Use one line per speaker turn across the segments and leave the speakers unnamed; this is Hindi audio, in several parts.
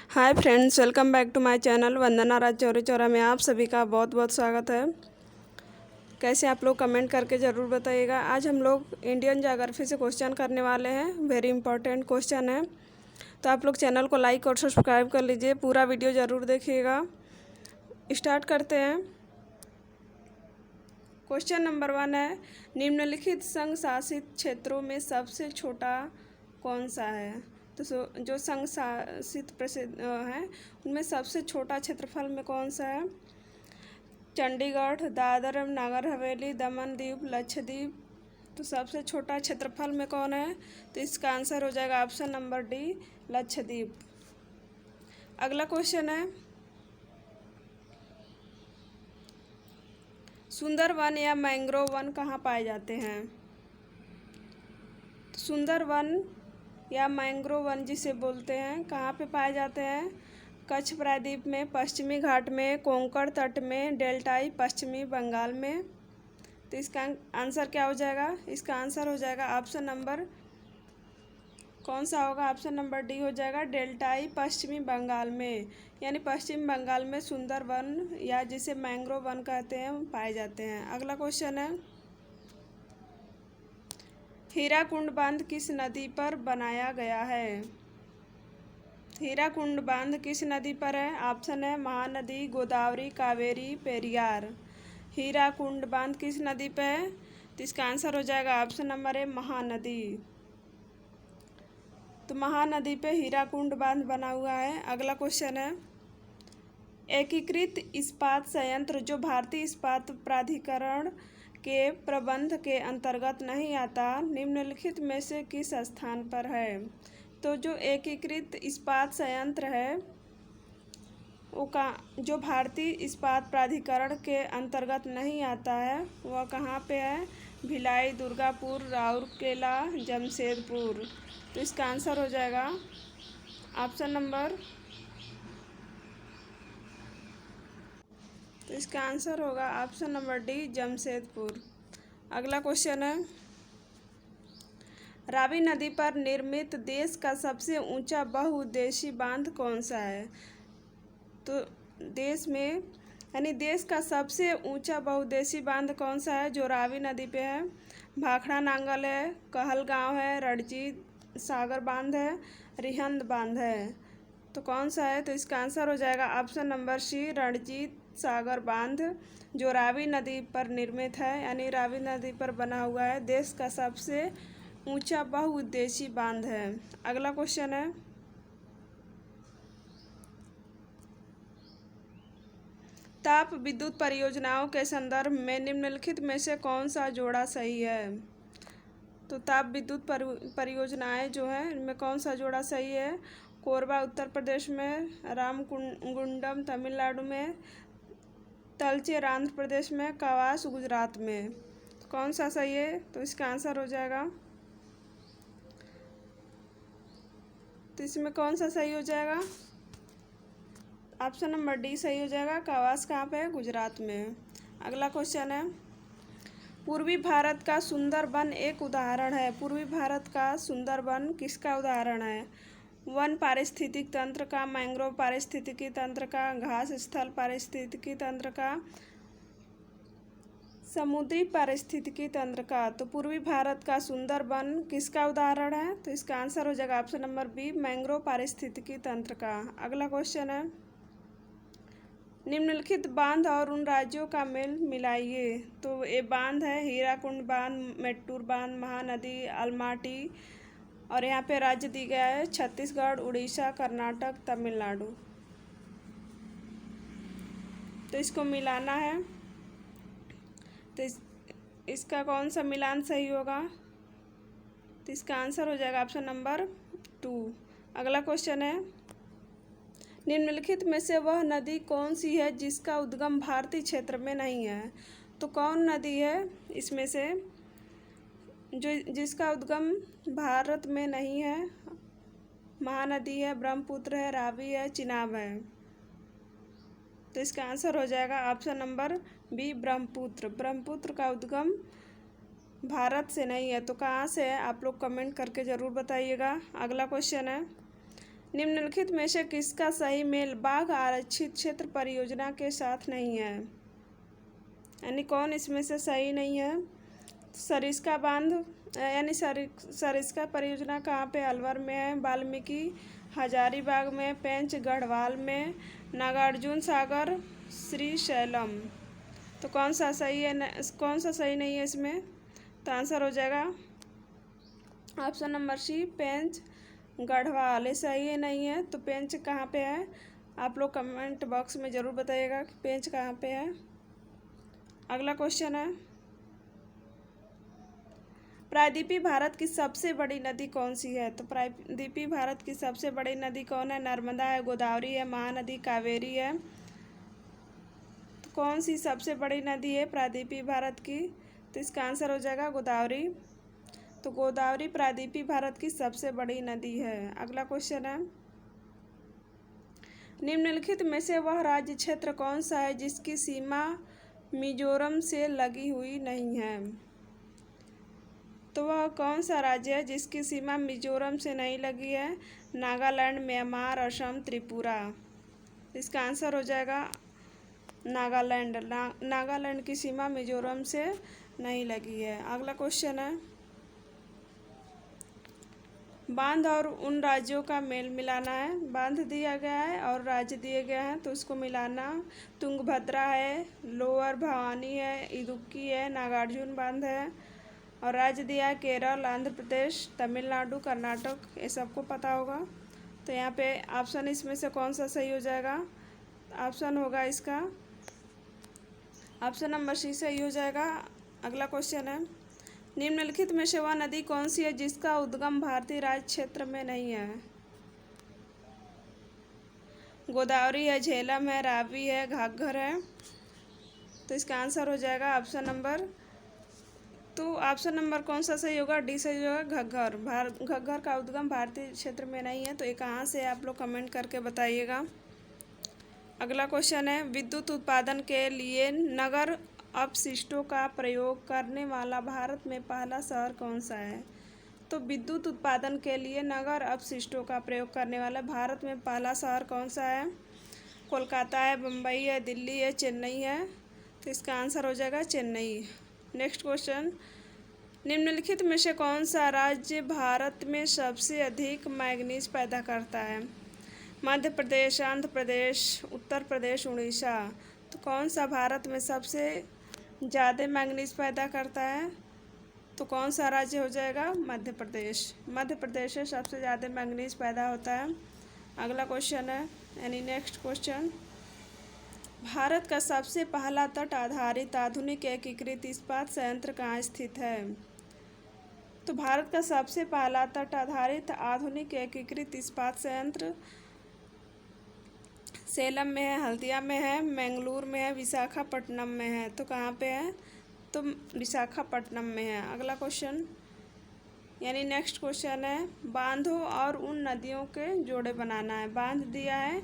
Hi friends, welcome back to my channel Vandana Raj Chauri Chaura में आप सभी का बहुत बहुत स्वागत है। कैसे आप लोग कमेंट करके ज़रूर बताइएगा। आज हम लोग इंडियन ज्योग्राफी से क्वेश्चन करने वाले हैं। वेरी इंपॉर्टेंट क्वेश्चन है, तो आप लोग चैनल को लाइक और सब्सक्राइब कर लीजिए। पूरा वीडियो ज़रूर देखिएगा। स्टार्ट करते हैं। क्वेश्चन नंबर 1 है, निम्नलिखित संघ शासित क्षेत्रों में सबसे छोटा कौन सा है। तो जो संघ शासित प्रसिद्ध है उनमें सबसे छोटा क्षेत्रफल में कौन सा है। चंडीगढ़, दादर नगर हवेली, दमन दीव, लक्षद्वीप। तो सबसे छोटा क्षेत्रफल में कौन है, तो इसका आंसर हो जाएगा ऑप्शन नंबर डी, लक्षद्वीप। अगला क्वेश्चन है, सुंदर वन या मैंग्रोव वन कहाँ पाए जाते हैं। तो सुंदर वन या मैंग्रोव वन जिसे बोलते हैं कहाँ पे पाए जाते हैं। कच्छ प्रायद्वीप में, पश्चिमी घाट में, कोंकण तट में, डेल्टाई पश्चिमी बंगाल में। तो इसका आंसर क्या हो जाएगा, इसका आंसर हो जाएगा ऑप्शन नंबर, कौन सा होगा, ऑप्शन नंबर डी हो जाएगा, डेल्टाई पश्चिमी बंगाल में। यानी पश्चिम बंगाल में सुंदर वन या जिसे मैंग्रोव वन कहते हैं पाए जाते हैं। अगला क्वेश्चन है, हीराकुंड बांध किस नदी पर बनाया गया है। हीराकुंड बांध किस नदी पर है। ऑप्शन है महानदी, गोदावरी, कावेरी, पेरियार। हीराकुंड बांध किस नदी पे है, तो इसका आंसर हो जाएगा ऑप्शन नंबर ए, महानदी। तो महानदी पे हीराकुंड बांध बना हुआ है। अगला क्वेश्चन है, एकीकृत इस्पात संयंत्र जो भारतीय इस्पात प्राधिकरण के प्रबंध के अंतर्गत नहीं आता, निम्नलिखित में से किस स्थान पर है। तो जो एकीकृत इस्पात संयंत्र है वो जो भारतीय इस्पात प्राधिकरण के अंतर्गत नहीं आता है वह कहाँ पे है। भिलाई, दुर्गापुर, राउरकेला, जमशेदपुर। तो इसका आंसर हो जाएगा ऑप्शन नंबर, तो इसका आंसर होगा ऑप्शन नंबर डी, जमशेदपुर। अगला क्वेश्चन है, रावी नदी पर निर्मित देश का सबसे ऊंचा बहुउद्देशीय बांध कौन सा है। तो देश में यानी देश का सबसे ऊंचा बहुउद्देशीय बांध कौन सा है जो रावी नदी पे है। भाखड़ा नांगल है, कहलगांव है, रणजीत सागर बांध है, रिहंद बांध है। तो कौन सा है, तो इसका आंसर हो जाएगा ऑप्शन नंबर सी, रणजीत सागर बांध, जो रावी नदी पर निर्मित है यानी रावी नदी पर बना हुआ है, देश का सबसे ऊंचा बहुउद्देशीय बांध है। अगला क्वेश्चन है, ताप विद्युत परियोजनाओं के संदर्भ में निम्नलिखित में से कौन सा जोड़ा सही है। तो ताप विद्युत परियोजनाएं जो है इनमें कौन सा जोड़ा सही है। कोरबा उत्तर प्रदेश में, रामगुंडम तमिलनाडु में, तलचेर आंध्र प्रदेश में, कवास गुजरात में। कौन सा सही है, तो इसका आंसर हो जाएगा, तो इसमें कौन सा सही हो जाएगा, ऑप्शन नंबर डी सही हो जाएगा। कवास कहाँ पे है, गुजरात में। अगला क्वेश्चन है, पूर्वी भारत का सुंदरबन एक उदाहरण है। पूर्वी भारत का सुंदरबन किसका उदाहरण है। वन पारिस्थितिक तंत्र का, मैंग्रोव पारिस्थितिकी तंत्र का, घास स्थल पारिस्थितिकी तंत्र का, समुद्री पारिस्थितिकी तंत्र का। तो पूर्वी भारत का सुंदरबन किसका उदाहरण है, तो इसका आंसर हो जाएगा ऑप्शन नंबर बी, मैंग्रोव पारिस्थितिकी तंत्र का। अगला क्वेश्चन है, निम्नलिखित बांध और उन राज्यों का मेल मिलाइए। तो ये बांध है हीराकुंड बांध, मेट्टूर बांध, महानदी, अलमाटी, और यहाँ पे राज्य दी गया है छत्तीसगढ़, उड़ीसा, कर्नाटक, तमिलनाडु। तो इसको मिलाना है, तो इसका कौन सा मिलान सही होगा, तो इसका आंसर हो जाएगा ऑप्शन नंबर 2। अगला क्वेश्चन है, निम्नलिखित में से वह नदी कौन सी है जिसका उद्गम भारतीय क्षेत्र में नहीं है। तो कौन नदी है इसमें से जो जिसका उद्गम भारत में नहीं है। महानदी है, ब्रह्मपुत्र है, रावी है, चिनाब है। तो इसका आंसर हो जाएगा option number B, Brahmaputra. Brahmaputra का उद्गम भारत से नहीं है, तो कहाँ से है आप लोग कमेंट करके ज़रूर बताइएगा। अगला क्वेश्चन है, निम्नलिखित में से किसका सही मेल बाघ आरक्षित क्षेत्र परियोजना के साथ नहीं है, यानी कौन इसमें से सही नहीं है। सरिस्का बांध यानी सरिस्का परियोजना कहाँ पे, अलवर में है, वाल्मीकि हजारीबाग में, पेंच गढ़वाल में, नागार्जुन सागर श्रीशैलम। तो कौन सा सही है, कौन सा सही नहीं है इसमें, तो आंसर हो जाएगा ऑप्शन नंबर सी, पेंच गढ़वाल। ये सही है नहीं है, तो पेंच कहाँ पे है, आप लोग कमेंट बॉक्स में ज़रूर बताइएगा कि पेंच कहाँ पे है। अगला क्वेश्चन है, प्रायद्वीपीय भारत की सबसे बड़ी नदी कौन सी है। तो प्रायद्वीपीय भारत की सबसे बड़ी नदी कौन है, नर्मदा है, गोदावरी है, महानदी कावेरी है। तो कौन सी सबसे बड़ी नदी है प्रायद्वीपीय भारत की, तो इसका आंसर हो जाएगा गोदावरी। तो गोदावरी प्रायद्वीपीय भारत की सबसे बड़ी नदी है। अगला क्वेश्चन है, निम्नलिखित में से वह राज्य क्षेत्र कौन सा है जिसकी सीमा मिजोरम से लगी हुई नहीं है। तो वह कौन सा राज्य है जिसकी सीमा मिजोरम से नहीं लगी है, नागालैंड, म्यांमार, असम, त्रिपुरा। इसका आंसर हो जाएगा नागालैंड। नागालैंड की सीमा मिजोरम से नहीं लगी है। अगला क्वेश्चन है, बांध और उन राज्यों का मेल मिलाना है। बांध दिया गया है और राज्य दिए गए हैं, तो उसको मिलाना। तुंगभद्रा है, लोअर भवानी है, इदुक्की है, नागार्जुन बांध है, और राज्य दिया है केरल, आंध्र प्रदेश, तमिलनाडु, कर्नाटक। ये सबको पता होगा। तो यहाँ पे ऑप्शन इसमें से कौन सा सही हो जाएगा, ऑप्शन होगा इसका ऑप्शन नंबर सी सही हो जाएगा। अगला क्वेश्चन है, निम्नलिखित में से वह नदी कौन सी है जिसका उद्गम भारतीय राज्य क्षेत्र में नहीं है। गोदावरी है, झेलम है, रावी है, घाघर है। तो इसका आंसर हो जाएगा ऑप्शन नंबर कौन सा सही होगा, डी सही होगा, घग्गर। घग्गर का उद्गम भारतीय क्षेत्र में नहीं है। तो ये कहाँ से आप लोग कमेंट करके बताइएगा। अगला क्वेश्चन है, विद्युत उत्पादन के लिए नगर अपशिष्टों का प्रयोग करने वाला भारत में पहला शहर कौन सा है। तो विद्युत उत्पादन के लिए नगर अपशिष्टों का प्रयोग करने वाला भारत में पहला शहर कौन सा है, कोलकाता है, मुंबई है, दिल्ली है, चेन्नई है। तो इसका आंसर हो जाएगा चेन्नई। नेक्स्ट क्वेश्चन, निम्नलिखित में से कौन सा राज्य भारत में सबसे अधिक मैंगनीज पैदा करता है। मध्य प्रदेश, आंध्र प्रदेश, उत्तर प्रदेश, उड़ीसा। तो कौन सा भारत में सबसे ज़्यादा मैंगनीज पैदा करता है, तो कौन सा राज्य हो जाएगा, मध्य प्रदेश। मध्य प्रदेश से सबसे ज़्यादा मैंगनीज पैदा होता है। अगला क्वेश्चन है, यानी नेक्स्ट क्वेश्चन, भारत का सबसे पहला तट आधारित आधुनिक एकीकृत इस्पात संयंत्र कहाँ स्थित है। तो भारत का सबसे पहला तट आधारित आधुनिक एकीकृत इस्पात संयंत्र सेलम में है, हल्दिया में है, मंगलूर में है, विशाखापट्टनम में है। तो कहाँ पे है, तो विशाखापट्टनम में है। अगला क्वेश्चन, यानी नेक्स्ट क्वेश्चन है, बांधों और उन नदियों के जोड़े बनाना है। बांध दिया है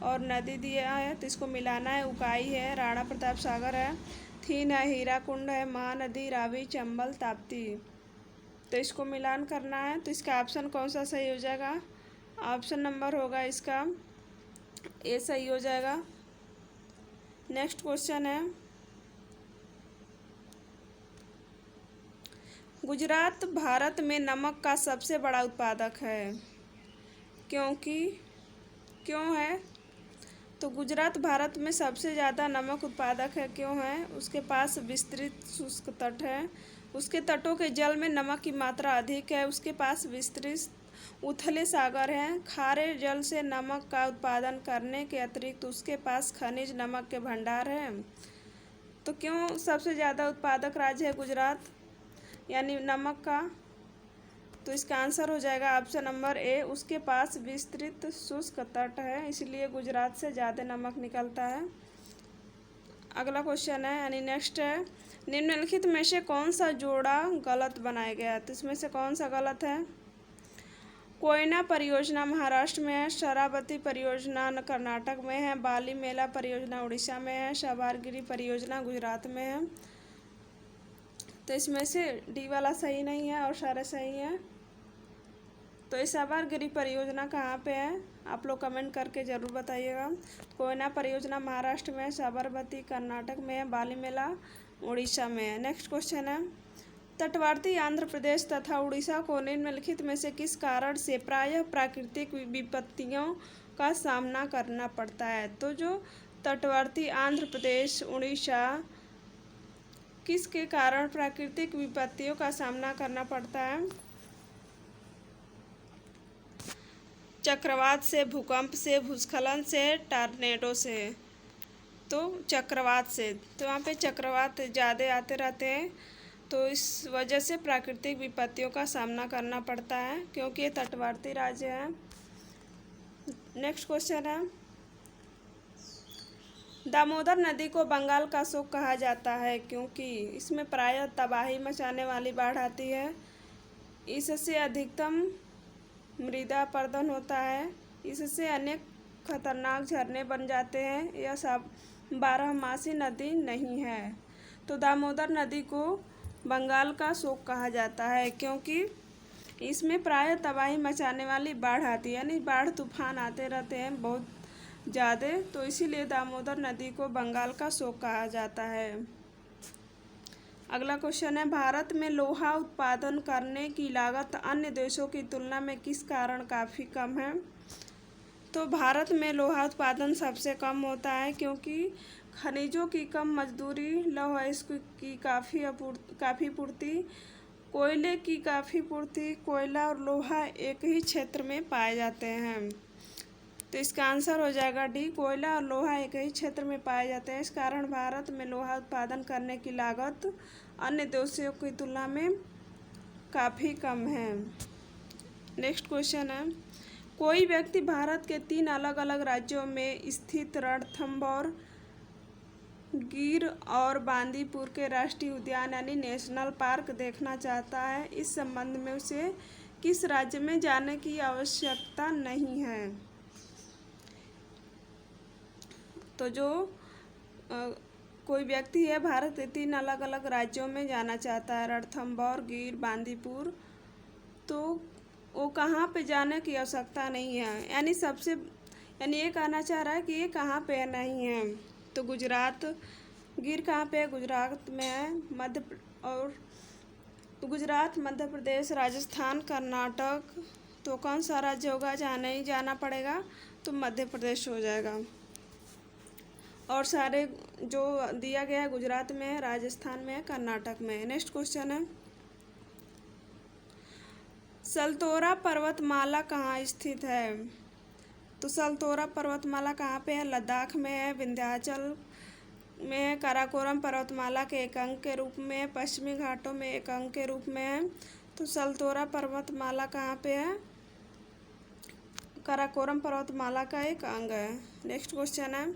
और नदी दिया है, तो इसको मिलाना है। उकाई है, राणा प्रताप सागर है, थीन है, हीराकुंड है, महानदी, रावी, चंबल, ताप्ती। तो इसको मिलान करना है। तो इसका ऑप्शन कौन सा सही हो जाएगा, ऑप्शन नंबर होगा इसका ए सही हो जाएगा। नेक्स्ट क्वेश्चन है, गुजरात भारत में नमक का सबसे बड़ा उत्पादक है, क्यों है। तो गुजरात भारत में सबसे ज़्यादा नमक उत्पादक है, क्यों है, उसके पास विस्तृत शुष्क तट है, उसके तटों के जल में नमक की मात्रा अधिक है, उसके पास विस्तृत उथले सागर हैं, खारे जल से नमक का उत्पादन करने के अतिरिक्त उसके पास खनिज नमक के भंडार हैं। तो क्यों सबसे ज़्यादा उत्पादक राज्य है गुजरात, यानी नमक का। तो इसका आंसर हो जाएगा ऑप्शन नंबर ए, उसके पास विस्तृत शुष्क तट है, इसलिए गुजरात से ज़्यादा नमक निकलता है। अगला क्वेश्चन है, यानी नेक्स्ट है, निम्नलिखित में से कौन सा जोड़ा गलत बनाया गया है। तो इसमें से कौन सा गलत है, कोयना परियोजना महाराष्ट्र में है, शरावती परियोजना कर्नाटक में है, बाली मेला परियोजना उड़ीसा में है, शबारगिरी परियोजना गुजरात में है। तो इसमें से डी वाला सही नहीं है और सारे सही हैं। तो ये साबरगिरी परियोजना कहाँ पे है, आप लोग कमेंट करके ज़रूर बताइएगा। कोयना परियोजना महाराष्ट्र में है, साबरमती कर्नाटक में है, बालीमेला उड़ीसा में है। नेक्स्ट क्वेश्चन है, तटवर्ती आंध्र प्रदेश तथा उड़ीसा को निम्नलिखित में से किस कारण से प्रायः प्राकृतिक विपत्तियों का सामना करना पड़ता है। तो जो तटवर्ती आंध्र प्रदेश उड़ीसा किसके कारण प्राकृतिक विपत्तियों का सामना करना पड़ता है, चक्रवात से, भूकंप से, भूस्खलन से, टॉर्नेडो से। तो चक्रवात से, तो वहाँ पे चक्रवात ज़्यादा आते रहते हैं, तो इस वजह से प्राकृतिक विपत्तियों का सामना करना पड़ता है, क्योंकि ये तटवर्ती राज्य है। नेक्स्ट क्वेश्चन है, दामोदर नदी को बंगाल का शोक कहा जाता है क्योंकि इसमें प्रायः तबाही मचाने वाली बाढ़ आती है, इससे अधिकतम मृदा अपरदन होता है, इससे अनेक खतरनाक झरने बन जाते हैं, यह सब बारहमासी नदी नहीं है। तो दामोदर नदी को बंगाल का शोक कहा जाता है क्योंकि इसमें प्रायः तबाही मचाने वाली बाढ़ आती है, यानी बाढ़ तूफान आते रहते हैं बहुत ज़्यादा, तो इसीलिए दामोदर नदी को बंगाल का शोक कहा जाता है। अगला क्वेश्चन है, भारत में लोहा उत्पादन करने की लागत अन्य देशों की तुलना में किस कारण काफ़ी कम है। तो भारत में लोहा उत्पादन सबसे कम होता है क्योंकि खनिजों की कम मजदूरी, लौह अयस्क की काफ़ी पूर्ति, कोयले की काफ़ी पूर्ति, कोयला और लोहा एक ही क्षेत्र में पाए जाते हैं। तो इसका आंसर हो जाएगा डी, कोयला और लोहा एक ही क्षेत्र में पाए जाते हैं, इस कारण भारत में लोहा उत्पादन करने की लागत अन्य देशों की तुलना में काफ़ी कम है। नेक्स्ट क्वेश्चन है, कोई व्यक्ति भारत के 3 अलग अलग राज्यों में स्थित रणथंभौर, गिर और बांदीपुर के राष्ट्रीय उद्यान यानी नेशनल पार्क देखना चाहता है, इस संबंध में उसे किस राज्य में जाने की आवश्यकता नहीं है। तो जो कोई व्यक्ति है भारत के 3 अलग अलग राज्यों में जाना चाहता है, रणथंभौर, गिर, बांदीपुर, तो वो कहाँ पे जाने की आवश्यकता नहीं है, यानी ये कहना चाह रहा है कि ये कहाँ पे नहीं है। तो गुजरात, गिर कहाँ पे है, गुजरात में है, गुजरात, मध्य प्रदेश, राजस्थान, कर्नाटक, तो कौन सा राज्य होगा जहाँ नहीं जाना पड़ेगा, तो मध्य प्रदेश हो जाएगा। और सारे जो दिया गया है गुजरात में है, राजस्थान में है, कर्नाटक में है। नेक्स्ट क्वेश्चन है, सलतोरा पर्वतमाला कहाँ स्थित है। तो सलतोरा पर्वतमाला कहाँ पे है, लद्दाख में है, विंध्याचल में है, काराकोरम पर्वतमाला के एक अंग के रूप में है, पश्चिमी घाटों में एक अंग के रूप में है। तो सलतोरा पर्वतमाला कहाँ पे है, काराकोरम पर्वतमाला का एक अंग है। नेक्स्ट क्वेश्चन है,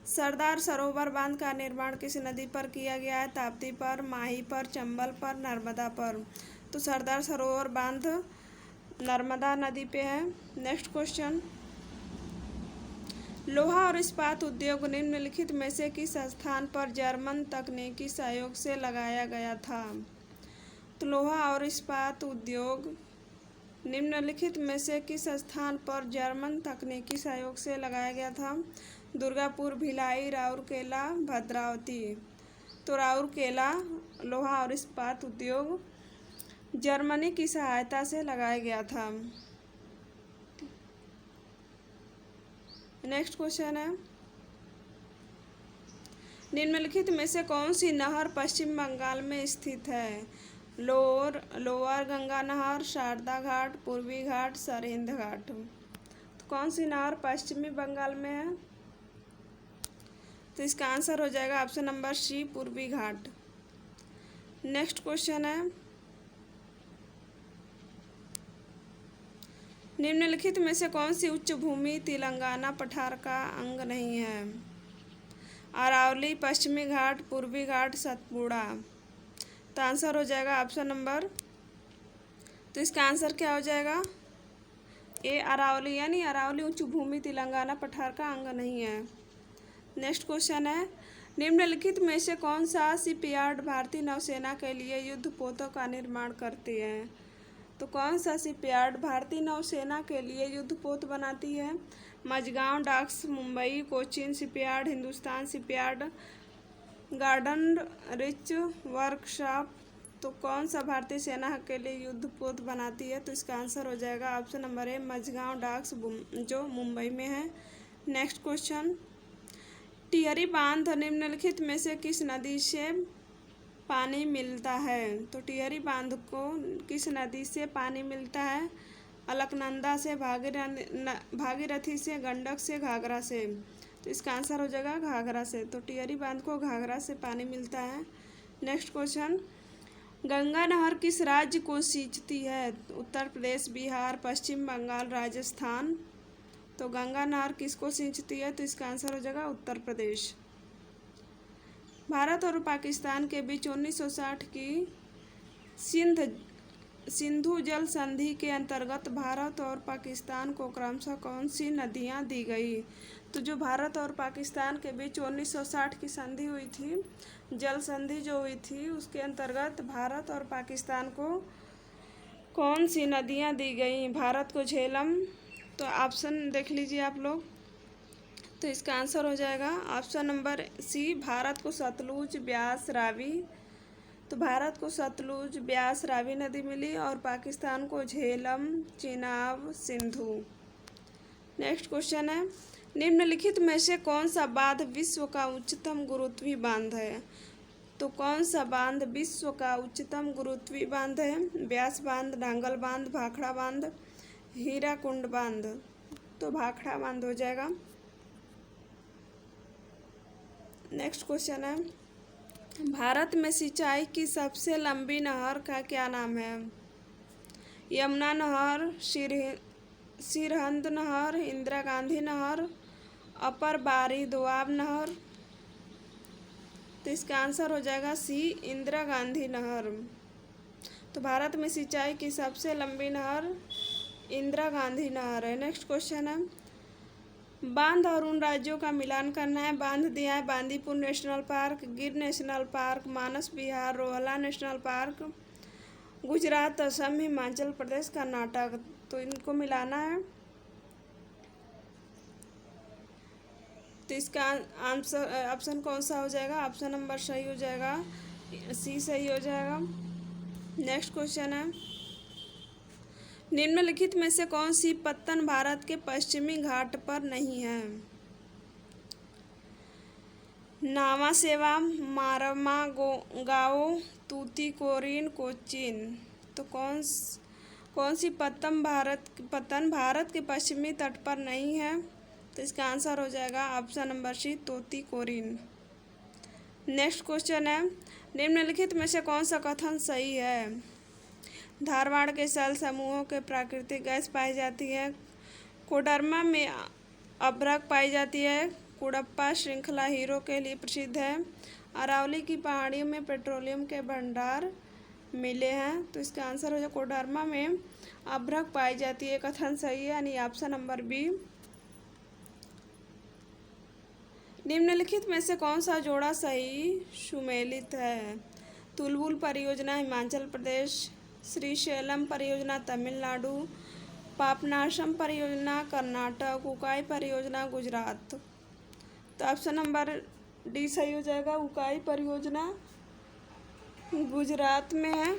सरदार सरोवर बांध का निर्माण किस नदी पर किया गया है, ताप्ती पर, माही पर, चंबल पर, नर्मदा पर। तो सरदार सरोवर बांध नर्मदा नदी पे है। नेक्स्ट क्वेश्चन, लोहा और इस्पात उद्योग निम्नलिखित में से किस स्थान पर जर्मन तकनीकी सहयोग से लगाया गया था। तो लोहा और इस्पात उद्योग निम्नलिखित में से किस स्थान पर जर्मन तकनीकी सहयोग से लगाया गया था, दुर्गापुर, भिलाई, राउरकेला, भद्रावती। तो राउरकेला लोहा और इस्पात उद्योग जर्मनी की सहायता से लगाया गया था। नेक्स्ट क्वेश्चन है, निम्नलिखित में से कौन सी नहर पश्चिम बंगाल में स्थित है, लोअर गंगा नहर, शारदा घाट, पूर्वी घाट, सरहिंद घाट। तो कौन सी नहर पश्चिमी बंगाल में है, तो इसका आंसर हो जाएगा ऑप्शन नंबर सी, पूर्वी घाट। नेक्स्ट क्वेश्चन है, निम्नलिखित में से कौन सी उच्च भूमि तेलंगाना पठार का अंग नहीं है, अरावली, पश्चिमी घाट, पूर्वी घाट, सतपुड़ा। तो आंसर हो जाएगा ऑप्शन नंबर, तो इसका आंसर क्या हो जाएगा, ए, अरावली, यानी अरावली उच्च भूमि तेलंगाना पठार का अंग नहीं है। नेक्स्ट क्वेश्चन है, निम्नलिखित में से कौन सा शिपयार्ड भारतीय नौसेना के लिए युद्धपोतों का निर्माण करती है, तो कौन सा शिपयार्ड भारतीय नौसेना के लिए युद्धपोत बनाती है? Mazagon Docks, Mumbai, Cochin shipyard, Hindustan shipyard, Garden Reach workshop. तो कौन सा भारतीय सेना के लिए युद्धपोत बनाती है? तो इसका आंसर हो जाएगा option number A, Mazagon Docks, जो मुंबई में है। नेक्स्ट क्वेश्चन, टिहरी बांध निम्नलिखित में से किस नदी से पानी मिलता है? तो टिहरी बांध को किस नदी से पानी मिलता है? अलकनंदा से, भागीरथी से, गंडक से, घाघरा से। तो इसका आंसर हो जाएगा घाघरा से। तो टिहरी बांध को घाघरा से पानी मिलता है। नेक्स्ट क्वेश्चन, गंगा नहर किस राज्य को सींचती है? उत्तर प्रदेश, बिहार, पश्चिम बंगाल, राजस्थान। तो गंगा नहर किसको सींचती है? तो इसका आंसर हो जाएगा उत्तर प्रदेश। भारत और पाकिस्तान के बीच 1960 की सिंधु जल संधि के अंतर्गत भारत और पाकिस्तान को क्रमशः कौन सी नदियां दी गई? तो जो भारत और पाकिस्तान के बीच 1960 की संधि हुई थी, जल संधि जो हुई थी, उसके अंतर्गत भारत और पाकिस्तान को कौन सी नदियां दी गई? भारत को झेलम। तो ऑप्शन देख लीजिए आप लोग। तो इसका आंसर हो जाएगा ऑप्शन नंबर सी, भारत को सतलुज, ब्यास, रावी। तो भारत को सतलुज, ब्यास, रावी नदी मिली और पाकिस्तान को झेलम, चिनाब, सिंधु। नेक्स्ट क्वेश्चन है, निम्नलिखित में से कौन सा बांध विश्व का उच्चतम गुरुत्वीय बांध है? तो कौन सा बांध विश्व का उच्चतम गुरुत्वीय बांध है? ब्यास बांध, डांगल बांध, भाखड़ा बांध, हीराकुंड बांध। तो भाखड़ा बांध हो जाएगा। नेक्स्ट क्वेश्चन है, भारत में सिंचाई की सबसे लंबी नहर का क्या नाम है? यमुना नहर, सिरहिंद नहर, इंदिरा गांधी नहर, अपर बारी दोआब नहर। तो इसका आंसर हो जाएगा सी, इंदिरा गांधी नहर। तो भारत में सिंचाई की सबसे लंबी नहर इंदिरा गांधी नहर है। नेक्स्ट क्वेश्चन है, बांध और उन राज्यों का मिलान करना है। बांध दिया है बांदीपुर नेशनल पार्क, गिर नेशनल पार्क, मानस बिहार, रोहला नेशनल पार्क, गुजरात, असम, हिमाचल प्रदेश, कर्नाटक। तो इनको मिलाना है। तो इसका आंसर ऑप्शन कौन सा हो जाएगा? ऑप्शन नंबर सही हो जाएगा, सी सही हो जाएगा। नेक्स्ट क्वेश्चन है, निम्नलिखित में से कौन सी पत्तन भारत के पश्चिमी घाट पर नहीं है? नावासेवा, मारमागाओ, तूतीकोरिन, कोचीन। तो कौन सी पत्तन भारत के पश्चिमी तट पर नहीं है? तो इसका आंसर हो जाएगा option number C, Tuticorin. Next question है, निम्नलिखित में से कौन सा कथन सही है? धारवाड़ के सेल समूहों के प्राकृतिक गैस पाई जाती है। कोडरमा में अभ्रक पाई जाती है। कुडप्पा श्रृंखला हीरो के लिए प्रसिद्ध है। अरावली की पहाड़ियों में पेट्रोलियम के भंडार मिले हैं। तो इसका आंसर हो जाए कोडरमा में अभ्रक पाई जाती है, कथन सही है, यानी ऑप्शन नंबर बी। निम्नलिखित में से कौन सा जोड़ा सही सुमेलित है? तुलबुल परियोजना हिमाचल प्रदेश, श्रीशैलम परियोजना तमिलनाडु, पापनाशम परियोजना कर्नाटक, उकाई परियोजना गुजरात। तो ऑप्शन नंबर डी सही हो जाएगा, उकाई परियोजना गुजरात में है।